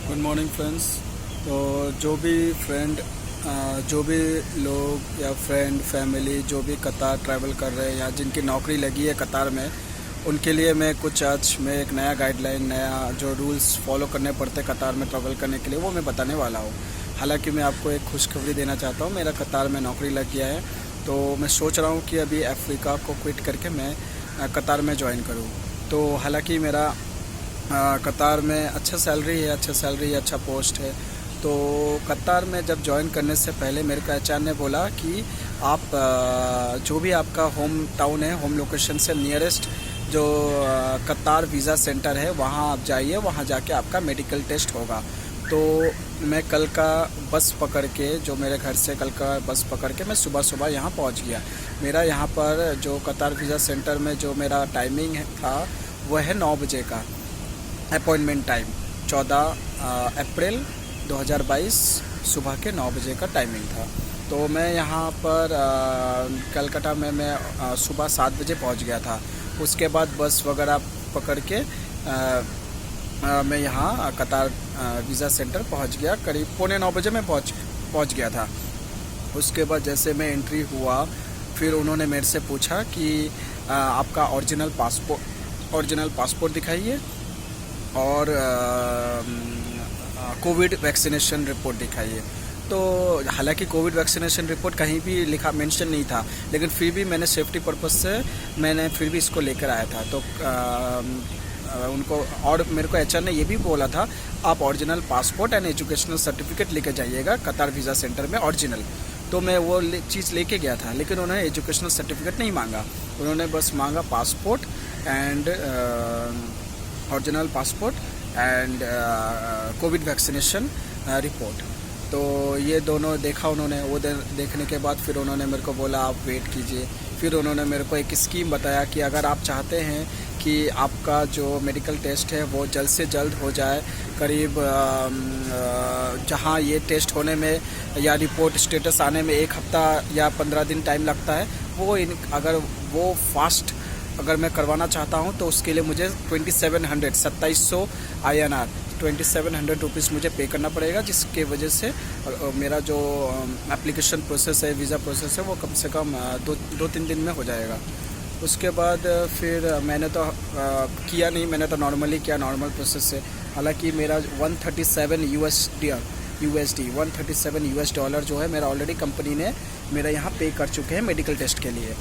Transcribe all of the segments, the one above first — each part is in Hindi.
Good morning friends. तो जो भी लोग या फ्रेंड फैमिली जो भी कतार ट्रैवल कर रहे हैं या जिनकी नौकरी लगी है कतार में, उनके लिए मैं एक नया गाइडलाइन, नया जो रूल्स फॉलो करने पड़ते हैं कतार में ट्रैवल करने के लिए, वो मैं बताने वाला हूँ। हालांकि मैं आपको एक खुशखबरी देना चाहता हूँ, मेरा कतार में नौकरी लग गया है। तो मैं सोच रहा हूँ कि अभी अफ्रीका को क्विट करके मैं कतार में ज्वाइन करूँ। तो हालांकि मेरा कतार में अच्छा सैलरी है, अच्छा पोस्ट है। तो कतार में जब ज्वाइन करने से पहले मेरे को एचआर ने बोला कि आप जो भी आपका होम टाउन है, होम लोकेशन से नियरेस्ट जो कतार वीज़ा सेंटर है वहाँ आप जाइए, वहाँ जाके आपका मेडिकल टेस्ट होगा। तो मैं कल का बस पकड़ के, जो मेरे घर से कल का बस पकड़ के मैं सुबह यहाँ पहुँच गया। मेरा यहाँ पर जो कतार वीज़ा सेंटर में जो मेरा टाइमिंग था वह है 9 बजे का अपॉइंटमेंट टाइम। 14 अप्रैल 2022 सुबह के 9 बजे का टाइमिंग था। तो मैं यहाँ पर कलकत्ता में मैं सुबह 7 बजे पहुँच गया था। उसके बाद बस वगैरह पकड़ के मैं यहाँ कतार वीज़ा सेंटर पहुँच गया। करीब 8:45 बजे मैं पहुँच गया था। उसके बाद जैसे मैं एंट्री हुआ, फिर उन्होंने मेरे से पूछा कि आपका ओरिजिनल पासपोर्ट दिखाइए और कोविड वैक्सीनेशन रिपोर्ट दिखाइए। तो हालांकि कोविड वैक्सीनेशन रिपोर्ट कहीं भी लिखा मेंशन नहीं था, लेकिन फिर भी मैंने सेफ्टी पर्पस से मैंने फिर भी इसको लेकर आया था। तो उनको और मेरे को एचआर ने ये भी बोला था, आप original passport and educational certificate लेके जाइएगा कतार वीज़ा सेंटर में ओरिजिनल। तो मैं वो चीज़ लेके गया था, लेकिन उन्होंने एजुकेशनल सर्टिफिकेट नहीं मांगा। उन्होंने बस मांगा passport and original passport and Covid vaccination report. तो ये दोनों देखा उन्होंने। वो देखने के बाद फिर उन्होंने मेरे को बोला आप वेट कीजिए। फिर उन्होंने मेरे को एक स्कीम बताया कि अगर आप चाहते हैं कि आपका जो मेडिकल टेस्ट है वो जल्द से जल्द हो जाए, करीब जहां ये टेस्ट होने में या रिपोर्ट स्टेटस आने में 1 हफ्ता या 15 दिन टाइम लगता है, अगर वो फास्ट अगर मैं करवाना चाहता हूं तो उसके लिए मुझे 2700 INR 2700 रुपीज़ मुझे पे करना पड़ेगा, जिसके वजह से मेरा जो एप्लीकेशन प्रोसेस है, वीज़ा प्रोसेस है, वो कम से कम 2-3 दिन में हो जाएगा। उसके बाद फिर मैंने तो किया नहीं, मैंने तो नॉर्मली किया, नॉर्मल प्रोसेस से। हालांकि मेरा 137 USD 137 US डॉलर जो है मेरा ऑलरेडी कंपनी ने मेरा यहाँ पे कर चुके हैं मेडिकल टेस्ट के लिए।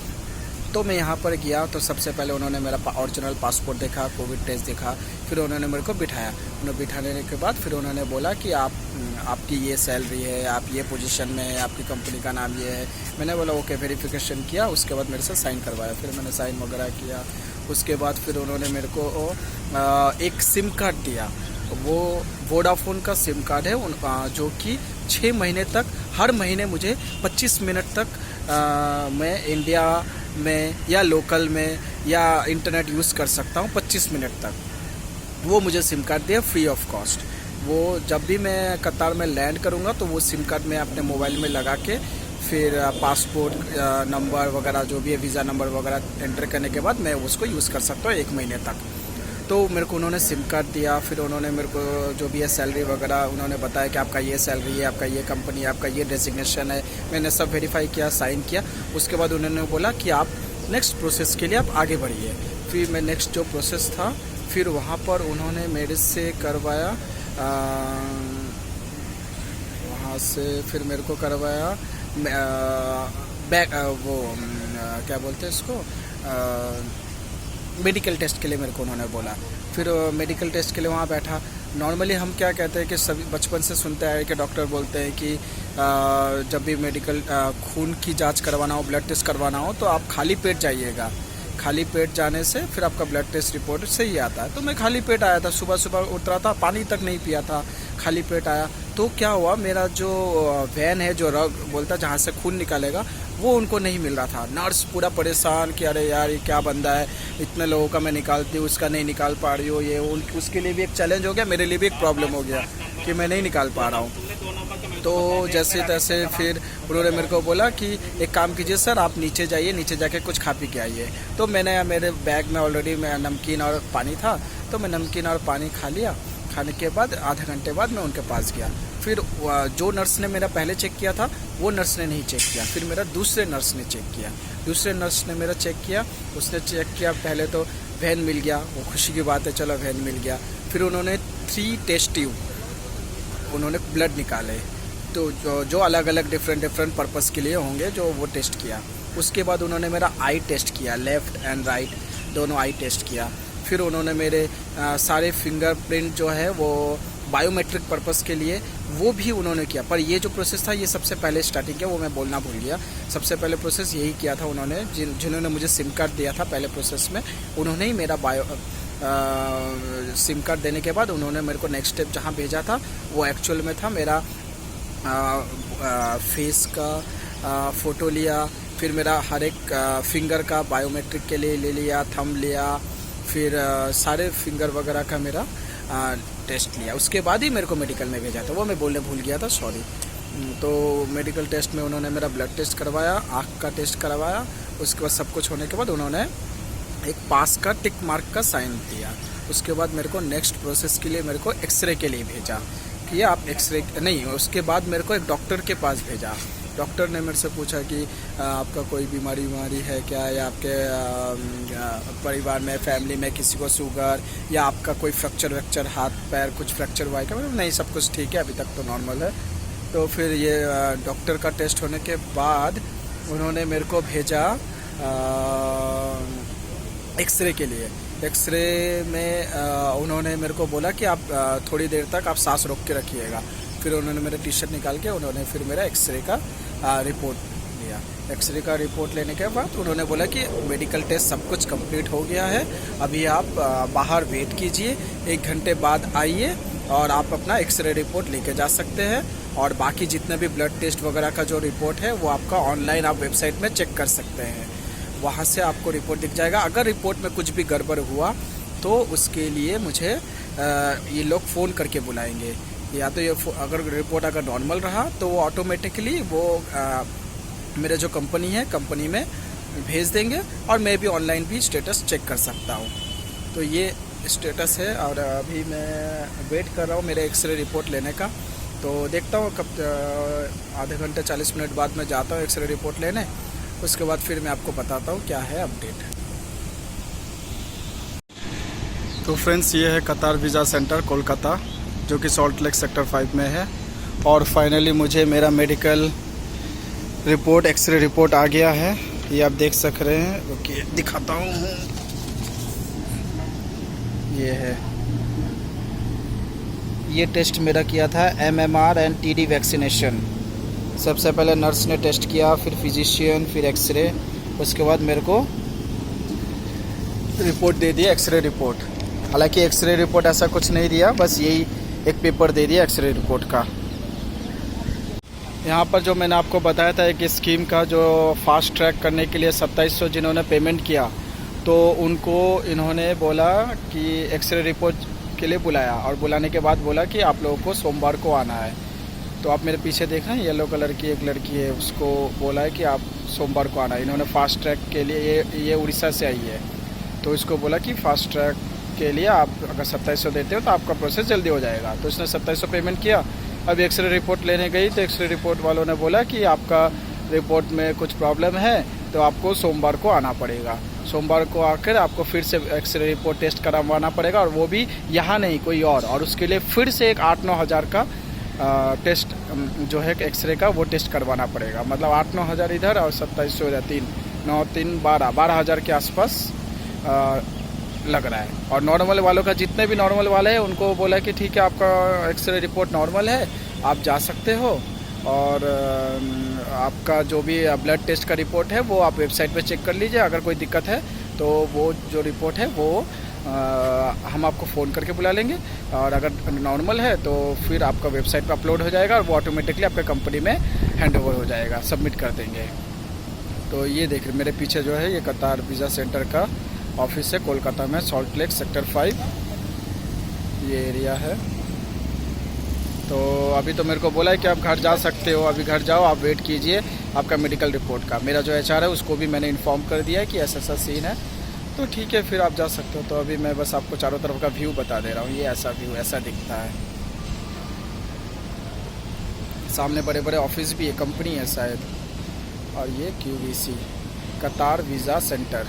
तो मैं यहाँ पर गया तो सबसे पहले उन्होंने मेरा ओरिजिनल पासपोर्ट देखा, कोविड टेस्ट देखा, फिर उन्होंने मेरे को बिठाया। उन्हें बिठाने के बाद फिर उन्होंने बोला कि आपकी ये सैलरी है, आप ये पोजीशन में है, आपकी कंपनी का नाम ये है। मैंने बोला ओके, वेरिफिकेशन किया। उसके बाद मेरे से साइन करवाया, फिर मैंने साइन वगैरह किया। उसके बाद फिर उन्होंने मेरे को एक सिम कार्ड दिया। वो वोडाफोन का सिम कार्ड है, जो कि 6 महीने तक, हर महीने मुझे 25 मिनट तक मैं इंडिया में या लोकल में या इंटरनेट यूज़ कर सकता हूँ 25 मिनट तक। वो मुझे सिम कार्ड दिया फ्री ऑफ कॉस्ट। वो जब भी मैं कतार में लैंड करूँगा तो वो सिम कार्ड मैं अपने मोबाइल में लगा के फिर पासपोर्ट नंबर वगैरह जो भी है, वीज़ा नंबर वगैरह एंटर करने के बाद मैं उसको यूज़ कर सकता हूँ 1 महीने तक। तो मेरे को उन्होंने सिम कार्ड दिया। फिर उन्होंने मेरे को जो भी है सैलरी वगैरह उन्होंने बताया कि आपका ये सैलरी है, आपका ये कंपनी है, आपका ये डेजिग्नेशन है। मैंने सब वेरीफाई किया, साइन किया। उसके बाद उन्होंने बोला कि आप नेक्स्ट प्रोसेस के लिए आप आगे बढ़िए। फिर मैं नेक्स्ट जो प्रोसेस था, फिर वहाँ पर उन्होंने मेरे से करवाया, वहाँ से फिर मेरे को करवाया क्या बोलते हैं इसको, मेडिकल टेस्ट के लिए मेरे को उन्होंने बोला। फिर मेडिकल टेस्ट के लिए वहाँ बैठा। नॉर्मली हम क्या कहते हैं कि सभी बचपन से सुनते आए कि डॉक्टर बोलते हैं कि जब भी मेडिकल खून की जांच करवाना हो, ब्लड टेस्ट करवाना हो, तो आप खाली पेट जाइएगा। खाली पेट जाने से फिर आपका ब्लड टेस्ट रिपोर्ट सही आता है। तो मैं खाली पेट आया था, सुबह उतरा था, पानी तक नहीं पिया था, खाली पेट आया। तो क्या हुआ, मेरा जो वैन है, जो रग बोलता है जहाँ से खून निकालेगा, वो उनको नहीं मिल रहा था। नर्स पूरा परेशान कि अरे यार ये क्या बंदा है, इतने लोगों का मैं निकालती हूँ, उसका नहीं निकाल पा रही हो। ये उसके लिए भी एक चैलेंज हो गया, मेरे लिए भी एक प्रॉब्लम हो गया कि मैं नहीं निकाल पा रहा हूँ। तो जैसे तैसे फिर उन्होंने मेरे को बोला कि एक काम कीजिए सर, आप नीचे जाइए, नीचे जाके कुछ खा पी के आइए। तो मैंने मेरे बैग में ऑलरेडी नमकीन और पानी था, तो मैं नमकीन और पानी खा दिखाने के बाद आधा घंटे बाद मैं उनके पास गया। फिर जो नर्स ने मेरा पहले चेक किया था वो नर्स ने नहीं चेक किया, फिर मेरा दूसरे नर्स ने चेक किया। दूसरे नर्स ने मेरा चेक किया, उसने चेक किया, पहले तो वैन मिल गया, वो खुशी की बात है, चलो वैन मिल गया। फिर उन्होंने 3 टेस्ट ट्यूब उन्होंने ब्लड निकाले, तो जो अलग अलग डिफरेंट पर्पस के लिए होंगे जो वो टेस्ट किया। उसके बाद उन्होंने मेरा आई टेस्ट किया, लेफ़्ट एंड राइट दोनों आई टेस्ट किया। फिर उन्होंने मेरे सारे फिंगरप्रिंट जो है वो बायोमेट्रिक पर्पस के लिए वो भी उन्होंने किया। पर ये जो प्रोसेस था ये सबसे पहले स्टार्टिंग किया, वो मैं बोलना भूल गया। सबसे पहले प्रोसेस यही किया था उन्होंने, जिन्होंने मुझे सिम कार्ड दिया था पहले प्रोसेस में, उन्होंने ही मेरा सिम कार्ड देने के बाद उन्होंने मेरे को नेक्स्ट स्टेप जहाँ भेजा था वो एक्चुअल में था मेरा फेस का फ़ोटो लिया, फिर मेरा हर एक फिंगर का बायोमेट्रिक के लिए ले लिया, थंब लिया, फिर सारे फिंगर वगैरह का मेरा टेस्ट लिया। उसके बाद ही मेरे को मेडिकल में भेजा था, वो मैं बोलने भूल गया था, सॉरी। तो मेडिकल टेस्ट में उन्होंने मेरा ब्लड टेस्ट करवाया, आँख का टेस्ट करवाया। उसके बाद सब कुछ होने के बाद उन्होंने एक पास का टिक मार्क का साइन दिया। उसके बाद मेरे को नेक्स्ट प्रोसेस के लिए मेरे को एक्सरे के लिए भेजा कि आप एक्सरे नहीं, उसके बाद मेरे को एक डॉक्टर के पास भेजा। डॉक्टर ने मेरे से पूछा कि आपका कोई बीमारी है क्या, या आपके परिवार में फैमिली में किसी को शुगर, या आपका कोई फ्रैक्चर हाथ पैर कुछ फ्रैक्चर हुआ है क्या। नहीं, सब कुछ ठीक है, अभी तक तो नॉर्मल है। तो फिर ये डॉक्टर का टेस्ट होने के बाद उन्होंने मेरे को भेजा एक्सरे के लिए। एक्सरे में उन्होंने मेरे को बोला कि आप थोड़ी देर तक आप सांस रोक के रखिएगा। फिर उन्होंने मेरा टी शर्ट निकाल के उन्होंने फिर मेरा एक्सरे का रिपोर्ट लिया। एक्सरे का रिपोर्ट लेने के बाद उन्होंने बोला कि मेडिकल टेस्ट सब कुछ कंप्लीट हो गया है, अभी आप बाहर वेट कीजिए, 1 घंटे बाद आइए और आप अपना एक्सरे रिपोर्ट लेके जा सकते हैं। और बाकी जितने भी ब्लड टेस्ट वगैरह का जो रिपोर्ट है वो आपका ऑनलाइन आप वेबसाइट में चेक कर सकते हैं, वहाँ से आपको रिपोर्ट दिख जाएगा। अगर रिपोर्ट में कुछ भी गड़बड़ हुआ तो उसके लिए मुझे ये लोग फ़ोन करके बुलाएंगे, या तो ये अगर रिपोर्ट अगर नॉर्मल रहा तो वो ऑटोमेटिकली वो मेरे जो कंपनी है कंपनी में भेज देंगे, और मैं भी ऑनलाइन भी स्टेटस चेक कर सकता हूँ। तो ये स्टेटस है, और अभी मैं वेट कर रहा हूँ मेरे एक्सरे रिपोर्ट लेने का। तो देखता हूँ कब, आधे घंटे 40 मिनट बाद मैं जाता हूँ एक्सरे रिपोर्ट लेने। उसके बाद फिर मैं आपको बताता हूँ क्या है अपडेट। तो फ्रेंड्स, ये है कतार वीज़ा सेंटर कोलकाता, जो कि सॉल्ट लेक सेक्टर 5 में है। और फाइनली मुझे मेरा मेडिकल रिपोर्ट एक्सरे रिपोर्ट आ गया है, ये आप देख सक रहे हैं। ओके, दिखाता हूँ, ये है। ये टेस्ट मेरा किया था MMR एंड TD वैक्सीनेशन। सबसे पहले नर्स ने टेस्ट किया, फिर फिजिशियन, फिर एक्सरे। उसके बाद मेरे को रिपोर्ट दे दिया, एक्सरे रिपोर्ट। हालांकि एक्सरे रिपोर्ट ऐसा कुछ नहीं दिया, बस यही एक पेपर दे दिया एक्सरे रिपोर्ट का। यहाँ पर जो मैंने आपको बताया था एक स्कीम का, जो फास्ट ट्रैक करने के लिए 2700 जिन्होंने पेमेंट किया, तो उनको इन्होंने बोला कि एक्सरे रिपोर्ट के लिए बुलाया, और बुलाने के बाद बोला कि आप लोगों को सोमवार को आना है। तो आप मेरे पीछे देख रहे हैं, येलो कलर की एक लड़की है, उसको बोला है कि आप सोमवार को आना है। इन्होंने फास्ट ट्रैक के लिए, ये उड़ीसा से आई है, तो इसको बोला कि फास्ट ट्रैक के लिए आप अगर 2700 देते हो तो आपका प्रोसेस जल्दी हो जाएगा। तो इसने 2700 पेमेंट किया। अब एक्सरे रिपोर्ट लेने गई तो एक्सरे रिपोर्ट वालों ने बोला कि आपका रिपोर्ट में कुछ प्रॉब्लम है, तो आपको सोमवार को आना पड़ेगा। सोमवार को आकर आपको फिर से एक्सरे रिपोर्ट टेस्ट करवाना पड़ेगा, और वो भी यहाँ नहीं, कोई और उसके लिए फिर से एक 8-9 हज़ार का टेस्ट जो है एक्सरे का, वो टेस्ट करवाना पड़ेगा। मतलब 8-9 हज़ार इधर और 2700 या 12 हज़ार के आसपास लग रहा है। और नॉर्मल वालों का, जितने भी नॉर्मल वाले हैं उनको बोला कि ठीक है, आपका एक्सरे रिपोर्ट नॉर्मल है, आप जा सकते हो, और आपका जो भी ब्लड टेस्ट का रिपोर्ट है वो आप वेबसाइट पे चेक कर लीजिए। अगर कोई दिक्कत है तो वो जो रिपोर्ट है वो हम आपको फ़ोन करके बुला लेंगे, और अगर नॉर्मल है तो फिर आपका वेबसाइट पे अपलोड हो जाएगा, और वो ऑटोमेटिकली आपके कंपनी में हैंड ओवर हो जाएगा, सबमिट कर देंगे। तो ये देख रहे मेरे पीछे जो है, ये कतार वीज़ा सेंटर का ऑफिस है कोलकाता में, सॉल्ट लेक सेक्टर 5 ये एरिया है। तो अभी तो मेरे को बोला है कि आप घर जा सकते हो, अभी घर जाओ, आप वेट कीजिए आपका मेडिकल रिपोर्ट का। मेरा जो HR है उसको भी मैंने इन्फॉर्म कर दिया है कि ऐसा सीन है, तो ठीक है, फिर आप जा सकते हो। तो अभी मैं बस आपको चारों तरफ का व्यू बता दे रहा हूँ। ये ऐसा व्यू ऐसा दिखता है। सामने बड़े बड़े ऑफिस भी है, कंपनी है शायद। और ये QVC कतार वीज़ा सेंटर।